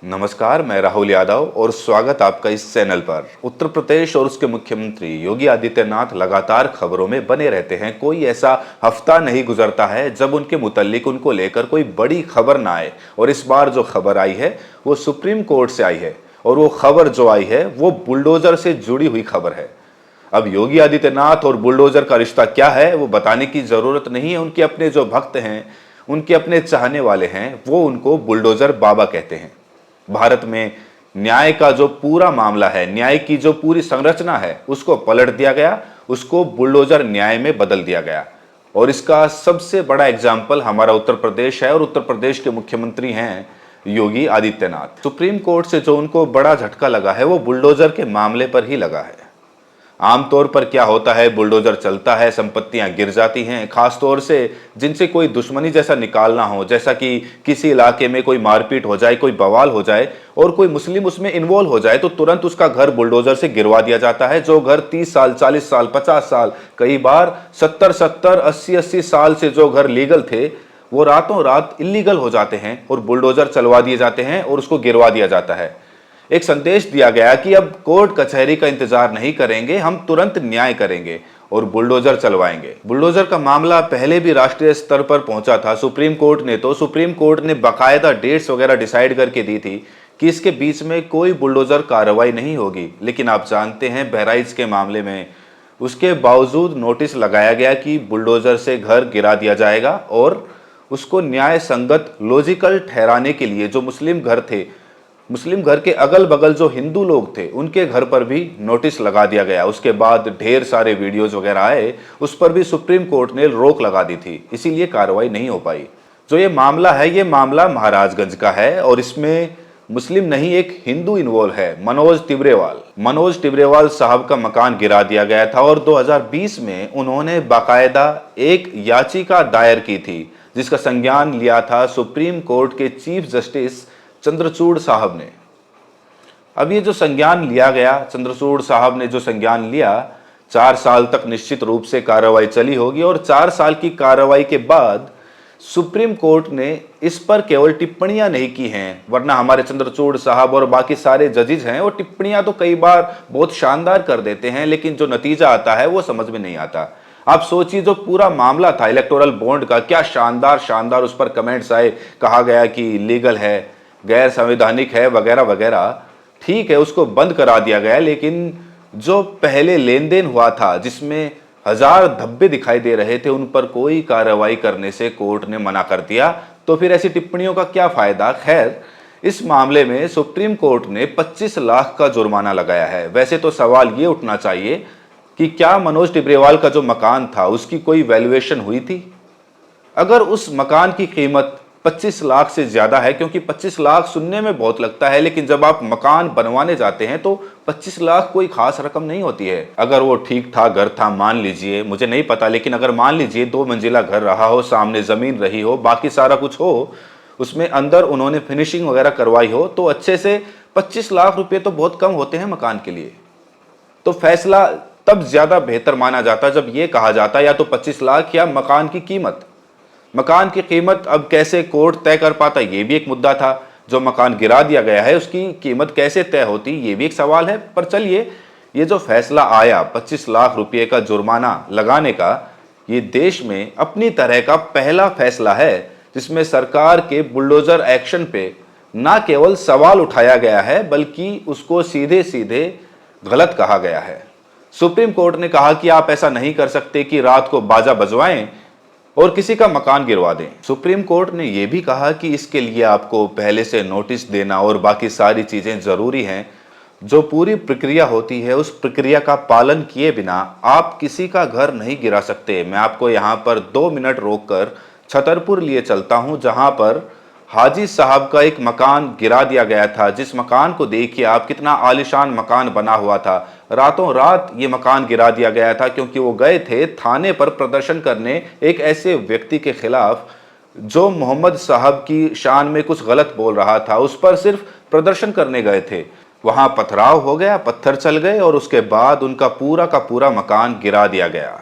नमस्कार, मैं राहुल यादव और स्वागत आपका इस चैनल पर। उत्तर प्रदेश और उसके मुख्यमंत्री योगी आदित्यनाथ लगातार खबरों में बने रहते हैं। कोई ऐसा हफ्ता नहीं गुजरता है जब उनके मुताल्लिक उनको लेकर कोई बड़ी खबर ना आए। और इस बार जो खबर आई है वो सुप्रीम कोर्ट से आई है, और वो खबर जो आई है वो बुलडोजर से जुड़ी हुई खबर है। अब योगी आदित्यनाथ और बुलडोजर का रिश्ता क्या है वो बताने की जरूरत नहीं है। उनके अपने जो भक्त हैं, उनके अपने चाहने वाले हैं, वो उनको बुलडोजर बाबा कहते हैं। भारत में न्याय का जो पूरा मामला है, न्याय की जो पूरी संरचना है, उसको पलट दिया गया, उसको बुलडोजर न्याय में बदल दिया गया। और इसका सबसे बड़ा एग्जाम्पल हमारा उत्तर प्रदेश है, और उत्तर प्रदेश के मुख्यमंत्री हैं योगी आदित्यनाथ। सुप्रीम कोर्ट से जो उनको बड़ा झटका लगा है वो बुलडोजर के मामले पर ही लगा है। आमतौर पर क्या होता है, बुलडोजर चलता है, संपत्तियां गिर जाती हैं, खासतौर से जिनसे कोई दुश्मनी जैसा निकालना हो, जैसा कि किसी इलाके में कोई मारपीट हो जाए, कोई बवाल हो जाए और कोई मुस्लिम उसमें इन्वॉल्व हो जाए, तो तुरंत उसका घर बुलडोजर से गिरवा दिया जाता है। जो घर 30 साल, 40 साल, 50 साल, कई बार 70-70, 80-80 साल से जो घर लीगल थे, वो रातों रात इलीगल हो जाते हैं और बुलडोजर चलवा दिए जाते हैं और उसको गिरवा दिया जाता है। एक संदेश दिया गया कि अब कोर्ट कचहरी का इंतजार नहीं करेंगे, हम तुरंत न्याय करेंगे और बुलडोजर चलवाएंगे। बुलडोजर का मामला पहले भी राष्ट्रीय स्तर पर पहुंचा था। सुप्रीम कोर्ट ने बाकायदा डेट्स वगैरह डिसाइड करके दी थी कि इसके बीच में कोई बुलडोजर कार्रवाई नहीं होगी। लेकिन आप जानते हैं, बहराइच के मामले में उसके बावजूद नोटिस लगाया गया कि बुलडोजर से घर गिरा दिया जाएगा, और उसको न्याय संगत, लॉजिकल ठहराने के लिए जो मुस्लिम घर थे, मुस्लिम घर के अगल बगल जो हिंदू लोग थे, उनके घर पर भी नोटिस लगा दिया गया। उसके बाद ढेर सारे वीडियोज वगैरह आए, उस पर भी सुप्रीम कोर्ट ने रोक लगा दी थी, इसीलिए कार्रवाई नहीं हो पाई। जो ये मामला है, ये मामला महाराजगंज का है, और इसमें मुस्लिम नहीं, एक हिंदू इन्वॉल्व है, मनोज टिब्रेवाल साहब का मकान गिरा दिया गया था, और 2020 में उन्होंने बाकायदा एक याचिका दायर की थी जिसका संज्ञान लिया था सुप्रीम कोर्ट के चीफ जस्टिस चंद्रचूड़ साहब ने। अब ये जो संज्ञान लिया गया, चंद्रचूड़ साहब ने जो संज्ञान लिया, 4 साल तक निश्चित रूप से कार्रवाई चली होगी, और 4 साल की कार्रवाई के बाद सुप्रीम कोर्ट ने इस पर केवल टिप्पणियां नहीं की हैं, वरना हमारे चंद्रचूड़ साहब और बाकी सारे जजेस हैं, वो टिप्पणियां तो कई बार बहुत शानदार कर देते हैं, लेकिन जो नतीजा आता है वो समझ में नहीं आता। आप सोचिए, जो पूरा मामला था इलेक्टोरल बॉन्ड का, क्या शानदार शानदार उस पर कमेंट्स आए, कहा गया कि इलीगल है, गैर संवैधानिक है, वगैरह वगैरह। ठीक है, उसको बंद करा दिया गया, लेकिन जो पहले लेन देन हुआ था जिसमें 1000 धब्बे दिखाई दे रहे थे, उन पर कोई कार्रवाई करने से कोर्ट ने मना कर दिया। तो फिर ऐसी टिप्पणियों का क्या फायदा। खैर, इस मामले में सुप्रीम कोर्ट ने 25 लाख का जुर्माना लगाया है। वैसे तो सवाल ये उठना चाहिए कि क्या मनोज टिब्रेवाल का जो मकान था उसकी कोई वैल्यूएशन हुई थी। अगर उस मकान की कीमत 25 लाख से ज्यादा है, क्योंकि 25 लाख सुनने में बहुत लगता है, लेकिन जब आप मकान बनवाने जाते हैं तो 25 लाख कोई खास रकम नहीं होती है। अगर वो ठीक ठाक घर था, मान लीजिए, मुझे नहीं पता, लेकिन अगर मान लीजिए 2 मंजिला घर रहा हो, सामने जमीन रही हो, बाकी सारा कुछ हो, उसमें अंदर उन्होंने फिनिशिंग वगैरह करवाई हो, तो अच्छे से 25 लाख रुपए तो बहुत कम होते हैं मकान के लिए। तो फैसला तब ज्यादा बेहतर माना जाता जब यह कहा जाता या तो 25 लाख या मकान की कीमत। मकान की कीमत अब कैसे कोर्ट तय कर पाता, यह भी एक मुद्दा था। जो मकान गिरा दिया गया है उसकी कीमत कैसे तय होती, यह भी एक सवाल है। पर चलिए, ये जो फैसला आया 25 लाख रुपए का जुर्माना लगाने का, ये देश में अपनी तरह का पहला फैसला है जिसमें सरकार के बुलडोजर एक्शन पे ना केवल सवाल उठाया गया है, बल्कि उसको सीधे सीधे गलत कहा गया है। सुप्रीम कोर्ट ने कहा कि आप ऐसा नहीं कर सकते कि रात को बाजा बजवाएं और किसी का मकान गिरवा दें। सुप्रीम कोर्ट ने यह भी कहा कि इसके लिए आपको पहले से नोटिस देना और बाकी सारी चीजें जरूरी हैं। जो पूरी प्रक्रिया होती है, उस प्रक्रिया का पालन किए बिना आप किसी का घर नहीं गिरा सकते। मैं आपको यहाँ पर 2 मिनट रोककर छतरपुर लिए चलता हूँ, जहाँ पर हाजी साहब का एक मकान गिरा दिया गया था। जिस मकान को देखिए आप, कितना आलीशान मकान बना हुआ था। रातों रात ये मकान गिरा दिया गया था क्योंकि वो गए थे थाने पर प्रदर्शन करने एक ऐसे व्यक्ति के खिलाफ जो मोहम्मद साहब की शान में कुछ गलत बोल रहा था। उस पर सिर्फ प्रदर्शन करने गए थे। वहां पथराव हो गया, पत्थर चल गए और उसके बाद उनका पूरा का पूरा मकान गिरा दिया गया।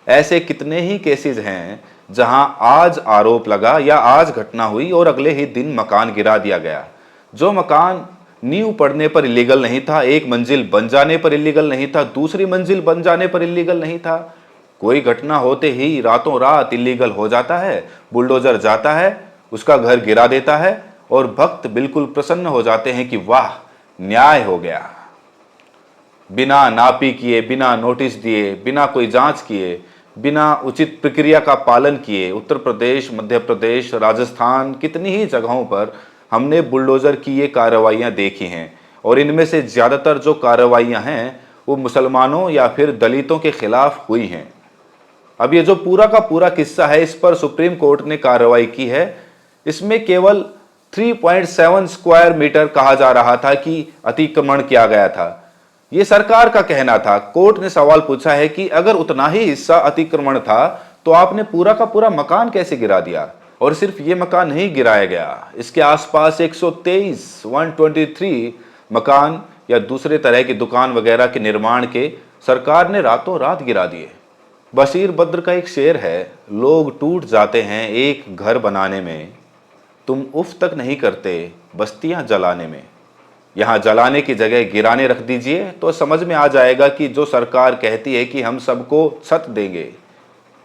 ऐसे कितने ही केसेस हैं जहां आज आरोप लगा या आज घटना हुई और अगले ही दिन मकान गिरा दिया गया। जो मकान नींव पड़ने पर इलीगल नहीं था, एक मंजिल बन जाने पर इलीगल नहीं था, दूसरी मंजिल बन जाने पर इलीगल नहीं था, कोई घटना होते ही रातों रात इलीगल हो जाता है, बुलडोजर जाता है, उसका घर गिरा देता है और भक्त बिल्कुल प्रसन्न हो जाते हैं कि वाह, न्याय हो गया। बिना नापी किए, बिना नोटिस दिए, बिना कोई जांच किए, बिना उचित प्रक्रिया का पालन किए उत्तर प्रदेश, मध्य प्रदेश, राजस्थान, कितनी ही जगहों पर हमने बुलडोजर की ये कार्रवाइयाँ देखी हैं। और इनमें से ज़्यादातर जो कार्रवाइयाँ हैं वो मुसलमानों या फिर दलितों के खिलाफ हुई हैं। अब ये जो पूरा का पूरा किस्सा है, इस पर सुप्रीम कोर्ट ने कार्रवाई की है। इसमें केवल 3.7 स्क्वायर मीटर कहा जा रहा था कि अतिक्रमण किया गया था। ये सरकार का कहना था। कोर्ट ने सवाल पूछा है कि अगर उतना ही हिस्सा अतिक्रमण था तो आपने पूरा का पूरा मकान कैसे गिरा दिया? और सिर्फ ये मकान नहीं गिराया गया, इसके आसपास 123 मकान या दूसरे तरह की दुकान वगैरह के निर्माण के सरकार ने रातों रात गिरा दिए। बशीर बद्र का एक शेर है, लोग टूट जाते हैं एक घर बनाने में, तुम उफ तक नहीं करते बस्तियां जलाने में। यहाँ जलाने की जगह गिराने रख दीजिए तो समझ में आ जाएगा कि जो सरकार कहती है कि हम सबको छत देंगे,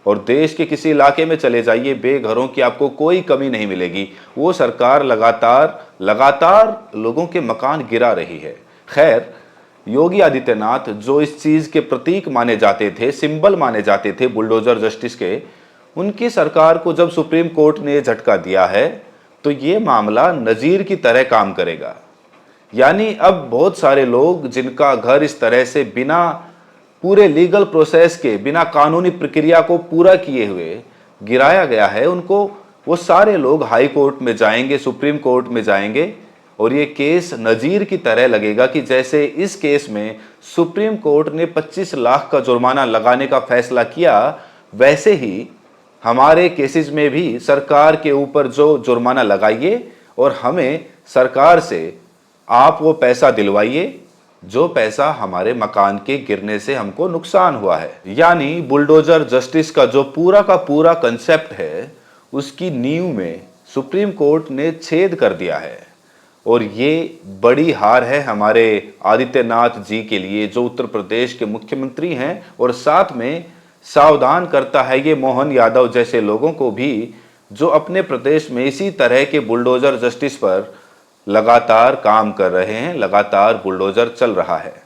और देश के किसी इलाके में चले जाइए, बेघरों की आपको कोई कमी नहीं मिलेगी, वो सरकार लगातार लोगों के मकान गिरा रही है। खैर, योगी आदित्यनाथ जो इस चीज के प्रतीक माने जाते थे, सिंबल माने जाते थे बुलडोजर जस्टिस के, उनकी सरकार को जब सुप्रीम कोर्ट ने झटका दिया है तो ये मामला नजीर की तरह काम करेगा। यानी अब बहुत सारे लोग जिनका घर इस तरह से बिना पूरे लीगल प्रोसेस के, बिना कानूनी प्रक्रिया को पूरा किए हुए गिराया गया है, उनको वो सारे लोग हाई कोर्ट में जाएंगे, सुप्रीम कोर्ट में जाएंगे और ये केस नजीर की तरह लगेगा कि जैसे इस केस में सुप्रीम कोर्ट ने 25 लाख का जुर्माना लगाने का फैसला किया, वैसे ही हमारे केसेस में भी सरकार के ऊपर जो जुर्माना लगाइए और हमें सरकार से आप वो पैसा दिलवाइए जो पैसा हमारे मकान के गिरने से हमको नुकसान हुआ है। यानी बुलडोजर जस्टिस का जो पूरा का पूरा कंसेप्ट है, उसकी नींव में सुप्रीम कोर्ट ने छेद कर दिया है। और ये बड़ी हार है हमारे आदित्यनाथ जी के लिए, जो उत्तर प्रदेश के मुख्यमंत्री हैं, और साथ में सावधान करता है ये मोहन यादव जैसे लोगों को भी, जो अपने प्रदेश में इसी तरह के बुलडोजर जस्टिस पर लगातार काम कर रहे हैं, लगातार बुलडोजर चल रहा है।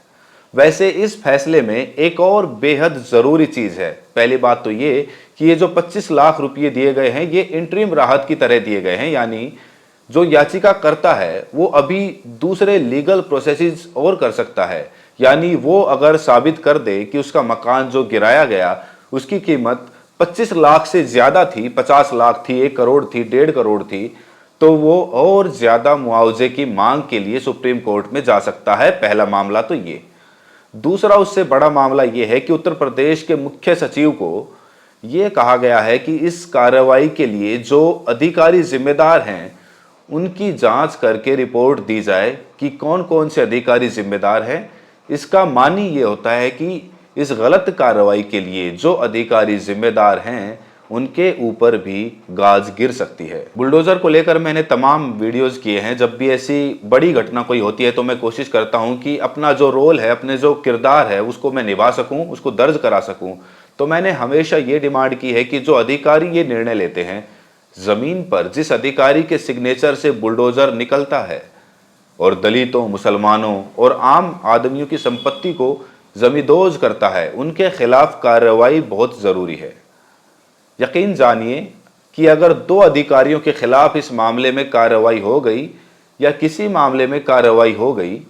वैसे इस फैसले में एक और बेहद ज़रूरी चीज़ है। पहली बात तो ये कि ये जो 25 लाख रुपये दिए गए हैं, ये इंटरिम राहत की तरह दिए गए हैं। यानी जो याचिका करता है वो अभी दूसरे लीगल प्रोसेसेस और कर सकता है। यानी वो अगर साबित कर दे कि उसका मकान जो गिराया गया उसकी कीमत 25 लाख से ज़्यादा थी, 50 लाख थी, 1 करोड़ थी, 1.5 करोड़ थी, तो वो और ज़्यादा मुआवजे की मांग के लिए सुप्रीम कोर्ट में जा सकता है। पहला मामला तो ये। दूसरा, उससे बड़ा मामला ये है कि उत्तर प्रदेश के मुख्य सचिव को ये कहा गया है कि इस कार्रवाई के लिए जो अधिकारी जिम्मेदार हैं उनकी जांच करके रिपोर्ट दी जाए कि कौन कौन से अधिकारी जिम्मेदार हैं। इसका मानी ये होता है कि इस गलत कार्रवाई के लिए जो अधिकारी जिम्मेदार हैं उनके ऊपर भी गाज गिर सकती है। बुलडोजर को लेकर मैंने तमाम वीडियोस किए हैं। जब भी ऐसी बड़ी घटना कोई होती है तो मैं कोशिश करता हूं कि अपना जो रोल है, अपने जो किरदार है, उसको मैं निभा सकूं, उसको दर्ज करा सकूं। तो मैंने हमेशा ये डिमांड की है कि जो अधिकारी ये निर्णय लेते हैं, जमीन पर जिस अधिकारी के सिग्नेचर से बुलडोजर निकलता है और दलितों, मुसलमानों और आम आदमियों की संपत्ति को जमींदोज करता है, उनके खिलाफ कार्रवाई बहुत ज़रूरी है। यकीन जानिए कि अगर 2 अधिकारियों के खिलाफ इस मामले में कार्रवाई हो गई या किसी मामले में कार्रवाई हो गई,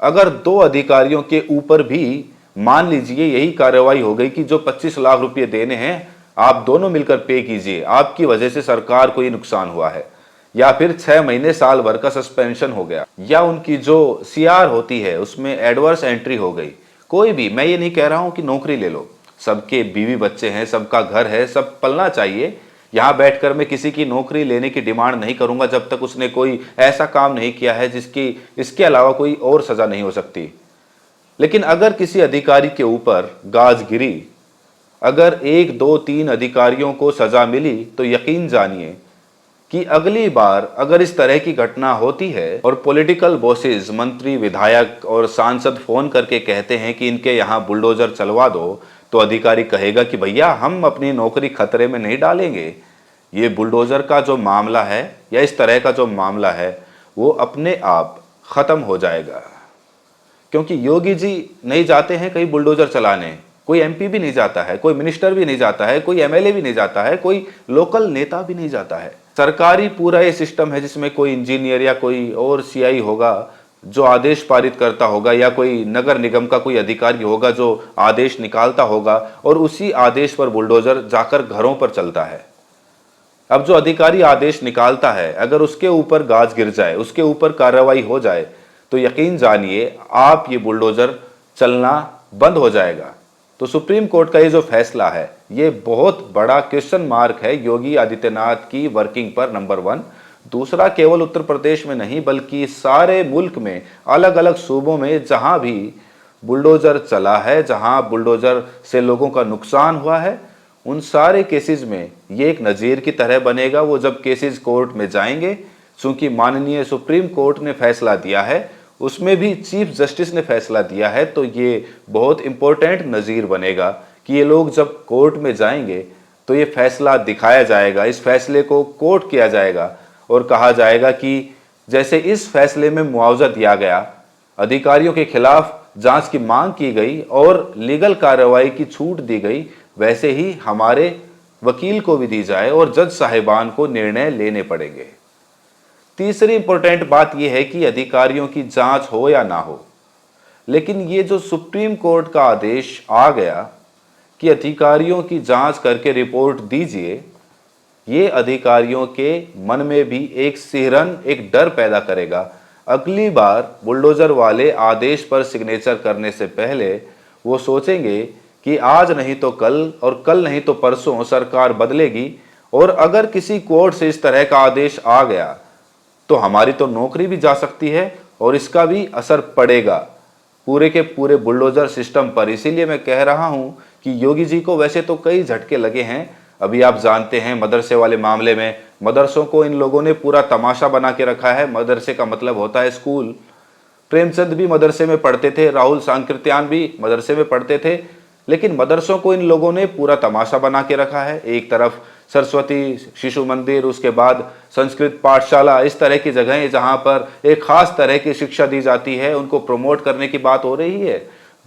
अगर 2 अधिकारियों के ऊपर भी मान लीजिए यही कार्रवाई हो गई कि जो 25 लाख रुपए देने हैं आप दोनों मिलकर पे कीजिए, आपकी वजह से सरकार को ये नुकसान हुआ है, या फिर 6 महीने साल भर का सस्पेंशन हो गया, या उनकी जो सीआर होती है उसमें एडवर्स एंट्री हो गई, कोई भी, मैं ये नहीं कह रहा हूं कि नौकरी ले लो, सबके बीवी बच्चे हैं, सबका घर है, सब पलना चाहिए। यहाँ बैठकर मैं किसी की नौकरी लेने की डिमांड नहीं करूंगा जब तक उसने कोई ऐसा काम नहीं किया है जिसकी इसके अलावा कोई और सजा नहीं हो सकती। लेकिन अगर किसी अधिकारी के ऊपर गाज गिरी, अगर 1, 2, 3 अधिकारियों को सजा मिली, तो यकीन जानिए कि अगली बार अगर इस तरह की घटना होती है और पॉलिटिकल बॉसेस, मंत्री, विधायक और सांसद फोन करके कहते हैं कि इनके यहाँ बुलडोजर चलवा दो, तो अधिकारी कहेगा कि भैया हम अपनी नौकरी खतरे में नहीं डालेंगे। ये बुलडोजर का जो मामला है या इस तरह का जो मामला है वो अपने आप खत्म हो जाएगा, क्योंकि योगी जी नहीं जाते हैं कहीं बुलडोजर चलाने, कोई एमपी भी नहीं जाता है, कोई मिनिस्टर भी नहीं जाता है, कोई एमएलए भी नहीं जाता है, कोई लोकल नेता भी नहीं जाता है। सरकारी पूरा ये सिस्टम है जिसमें कोई इंजीनियर या कोई और सीआई होगा जो आदेश पारित करता होगा, या कोई नगर निगम का कोई अधिकारी होगा जो आदेश निकालता होगा, और उसी आदेश पर बुलडोजर जाकर घरों पर चलता है। अब जो अधिकारी आदेश निकालता है, अगर उसके ऊपर गाज गिर जाए, उसके ऊपर कार्रवाई हो जाए, तो यकीन जानिए आप ये बुलडोजर चलना बंद हो जाएगा। तो सुप्रीम कोर्ट का ये जो फैसला है ये बहुत बड़ा क्वेश्चन मार्क है योगी आदित्यनाथ की वर्किंग पर, नंबर 1। दूसरा, केवल उत्तर प्रदेश में नहीं बल्कि सारे मुल्क में अलग अलग सूबों में जहां भी बुलडोजर चला है, जहां बुलडोजर से लोगों का नुकसान हुआ है, उन सारे केसेस में ये एक नज़ीर की तरह बनेगा। वो जब केसेस कोर्ट में जाएंगे, चूंकि माननीय सुप्रीम कोर्ट ने फैसला दिया है, उसमें भी चीफ जस्टिस ने फैसला दिया है, तो ये बहुत इंपॉर्टेंट नज़ीर बनेगा कि ये लोग जब कोर्ट में जाएंगे तो ये फैसला दिखाया जाएगा, इस फैसले को कोर्ट किया जाएगा और कहा जाएगा कि जैसे इस फैसले में मुआवजा दिया गया, अधिकारियों के खिलाफ जांच की मांग की गई और लीगल कार्रवाई की छूट दी गई, वैसे ही हमारे वकील को भी दी जाए और जज साहिबान को निर्णय लेने पड़ेंगे। तीसरी इंपॉर्टेंट बात यह है कि अधिकारियों की जांच हो या ना हो, लेकिन ये जो सुप्रीम कोर्ट का आदेश आ गया कि अधिकारियों की जांच करके रिपोर्ट दीजिए, ये अधिकारियों के मन में भी एक सिहरन, एक डर पैदा करेगा। अगली बार बुलडोजर वाले आदेश पर सिग्नेचर करने से पहले वो सोचेंगे कि आज नहीं तो कल और कल नहीं तो परसों सरकार बदलेगी, और अगर किसी कोर्ट से इस तरह का आदेश आ गया तो हमारी तो नौकरी भी जा सकती है और इसका भी असर पड़ेगा पूरे के पूरे बुलडोजर सिस्टम पर। इसीलिए मैं कह रहा हूं कि योगी जी को वैसे तो कई झटके लगे हैं। अभी आप जानते हैं मदरसे वाले मामले में, मदरसों को इन लोगों ने पूरा तमाशा बना के रखा है। मदरसे का मतलब होता है स्कूल। प्रेमचंद भी मदरसे में पढ़ते थे, राहुल सांकृत्यान भी मदरसे में पढ़ते थे, लेकिन मदरसों को इन लोगों ने पूरा तमाशा बना के रखा है। एक तरफ सरस्वती शिशु मंदिर, उसके बाद संस्कृत पाठशाला, इस तरह की जगहें जहां पर एक खास तरह की शिक्षा दी जाती है, उनको प्रमोट करने की बात हो रही है।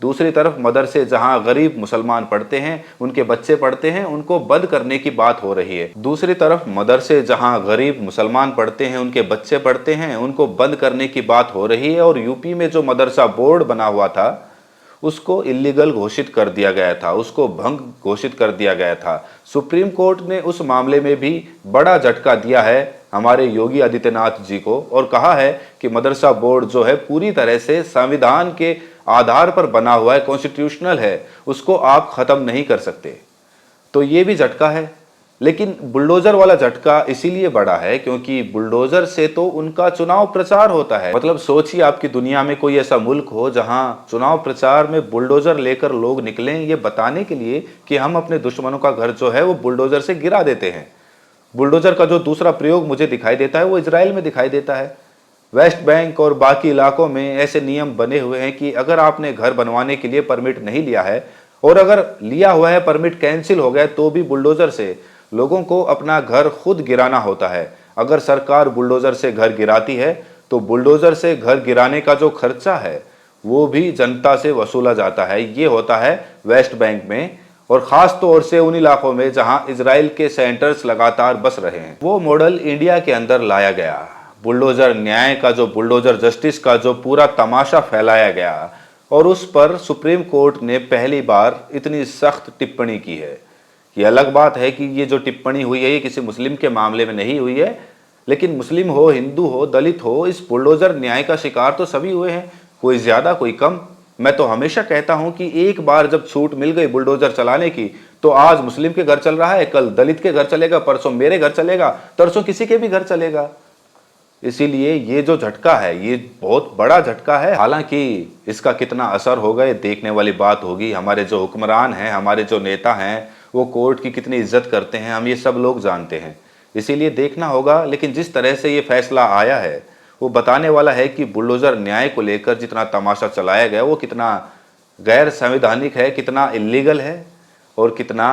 दूसरी तरफ मदरसे जहां गरीब मुसलमान पढ़ते हैं, उनके बच्चे पढ़ते हैं, उनको बंद करने की बात हो रही है। दूसरी तरफ मदरसे जहां गरीब मुसलमान पढ़ते हैं, उनके बच्चे पढ़ते हैं, उनको बंद करने की बात हो रही है। और यूपी में जो मदरसा बोर्ड बना हुआ था उसको इलीगल घोषित कर दिया गया था, उसको भंग घोषित कर दिया गया था। सुप्रीम कोर्ट ने उस मामले में भी बड़ा झटका दिया है हमारे योगी आदित्यनाथ जी को और कहा है कि मदरसा बोर्ड जो है पूरी तरह से संविधान के आधार पर बना हुआ है, कॉन्स्टिट्यूशनल है, उसको आप खत्म नहीं कर सकते। तो ये भी झटका है। लेकिन बुलडोजर वाला झटका इसीलिए बड़ा है क्योंकि बुलडोजर से तो उनका चुनाव प्रचार होता है। मतलब सोचिए आपकी दुनिया में कोई ऐसा मुल्क हो जहां चुनाव प्रचार में बुलडोजर लेकर लोग निकलें ये बताने के लिए कि हम अपने दुश्मनों का घर जो है वो बुलडोजर से गिरा देते हैं। बुलडोजर का जो दूसरा प्रयोग मुझे दिखाई देता है वो इजराइल में दिखाई देता है। वेस्ट बैंक और बाकी इलाकों में ऐसे नियम बने हुए हैं कि अगर आपने घर बनवाने के लिए परमिट नहीं लिया है और अगर लिया हुआ है परमिट कैंसिल हो गया तो भी बुलडोजर से लोगों को अपना घर खुद गिराना होता है। अगर सरकार बुलडोजर से घर गिराती है तो बुलडोजर से घर गिराने का जो खर्चा है वो भी जनता से वसूला जाता है। ये होता है वेस्ट बैंक में और ख़ास तौर से उन इलाकों में जहां इजराइल के सेंटर्स लगातार बस रहे हैं। वो मॉडल इंडिया के अंदर लाया गया। बुलडोजर न्याय का जो, बुलडोजर जस्टिस का जो पूरा तमाशा फैलाया गया और उस पर सुप्रीम कोर्ट ने पहली बार इतनी सख्त टिप्पणी की है। ये अलग बात है कि ये जो टिप्पणी हुई है ये किसी मुस्लिम के मामले में नहीं हुई है, लेकिन मुस्लिम हो, हिंदू हो, दलित हो, इस बुलडोजर न्याय का शिकार तो सभी हुए हैं, कोई ज़्यादा कोई कम। मैं तो हमेशा कहता हूं कि एक बार जब छूट मिल गई बुलडोजर चलाने की तो आज मुस्लिम के घर चल रहा है, कल दलित के घर चलेगा, परसों मेरे घर चलेगा, तरसों किसी के भी घर चलेगा। इसीलिए ये जो झटका है ये बहुत बड़ा झटका है। हालांकि इसका कितना असर होगा ये देखने वाली बात होगी। हमारे जो हुक्मरान हैं, हमारे जो नेता हैं, वो कोर्ट की कितनी इज्जत करते हैं, हम ये सब लोग जानते हैं। इसीलिए देखना होगा। लेकिन जिस तरह से ये फैसला आया है वो बताने वाला है कि बुलडोज़र न्याय को लेकर जितना तमाशा चलाया गया वो कितना गैर संवैधानिक है, कितना इलीगल है और कितना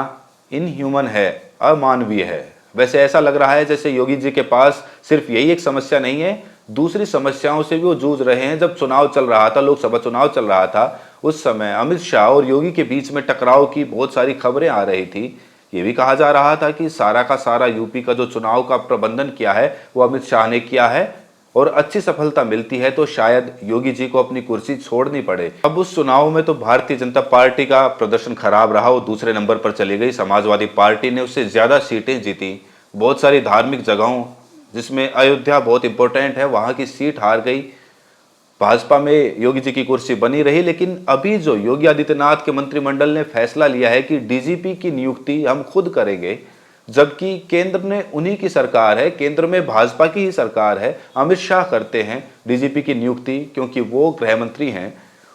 इनह्यूमन है, अमानवीय है। वैसे ऐसा लग रहा है जैसे योगी जी के पास सिर्फ यही एक समस्या नहीं है, दूसरी समस्याओं से भी वो जूझ रहे हैं। जब चुनाव चल रहा था, लोकसभा चुनाव चल रहा था, उस समय अमित शाह और योगी के बीच में टकराव की बहुत सारी खबरें आ रही थी। ये भी कहा जा रहा था कि सारा का सारा यूपी का जो चुनाव का प्रबंधन किया है वो अमित शाह ने किया है और अच्छी सफलता मिलती है तो शायद योगी जी को अपनी कुर्सी छोड़नी पड़े। अब उस चुनाव में तो भारतीय जनता पार्टी का प्रदर्शन खराब रहा, वो दूसरे नंबर पर चली गई। समाजवादी पार्टी ने उससे ज़्यादा सीटें जीती। बहुत सारी धार्मिक जगहों जिसमें अयोध्या बहुत इंपॉर्टेंट है वहाँ की सीट हार गई। भाजपा में योगी जी की कुर्सी बनी रही। लेकिन अभी जो योगी आदित्यनाथ के मंत्रिमंडल ने फैसला लिया है कि डीजीपी की नियुक्ति हम खुद करेंगे, जबकि केंद्र में उन्हीं की सरकार है, केंद्र में भाजपा की ही सरकार है, अमित शाह करते हैं डीजीपी की नियुक्ति क्योंकि वो गृह मंत्री हैं।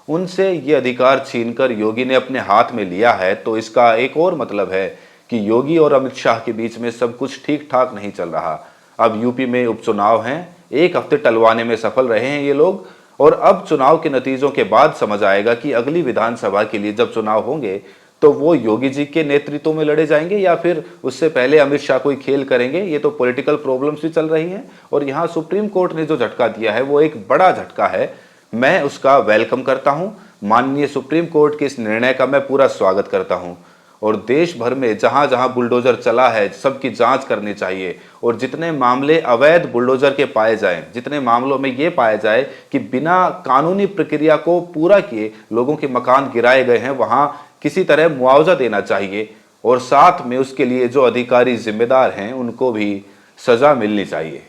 उनसे ये अधिकार छीनकर योगी ने अपने हाथ में लिया है, तो इसका एक और मतलब है कि योगी और अमित शाह के बीच में सब कुछ ठीक ठाक नहीं चल रहा। अब यूपी में उपचुनाव हैं, एक हफ्ते टलवाने में सफल रहे हैं ये लोग, और अब चुनाव के नतीजों के बाद समझ आएगा कि अगली विधानसभा के लिए जब चुनाव होंगे तो वो योगी जी के नेतृत्व में लड़े जाएंगे या फिर उससे पहले अमित शाह कोई खेल करेंगे। ये तो पॉलिटिकल प्रॉब्लम्स भी चल रही हैं और यहाँ सुप्रीम कोर्ट ने जो झटका दिया है वो एक बड़ा झटका है। मैं उसका वेलकम करता हूँ। माननीय सुप्रीम कोर्ट के इस निर्णय का मैं पूरा स्वागत करता हूँ और देश भर में जहाँ जहाँ बुलडोजर चला है सबकी जांच करनी चाहिए और जितने मामले अवैध बुलडोजर के पाए जाएं, जितने मामलों में ये पाया जाए कि बिना कानूनी प्रक्रिया को पूरा किए लोगों के मकान गिराए गए हैं, वहाँ किसी तरह मुआवजा देना चाहिए और साथ में उसके लिए जो अधिकारी जिम्मेदार हैं उनको भी सज़ा मिलनी चाहिए।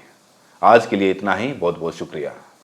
आज के लिए इतना ही। बहुत बहुत शुक्रिया।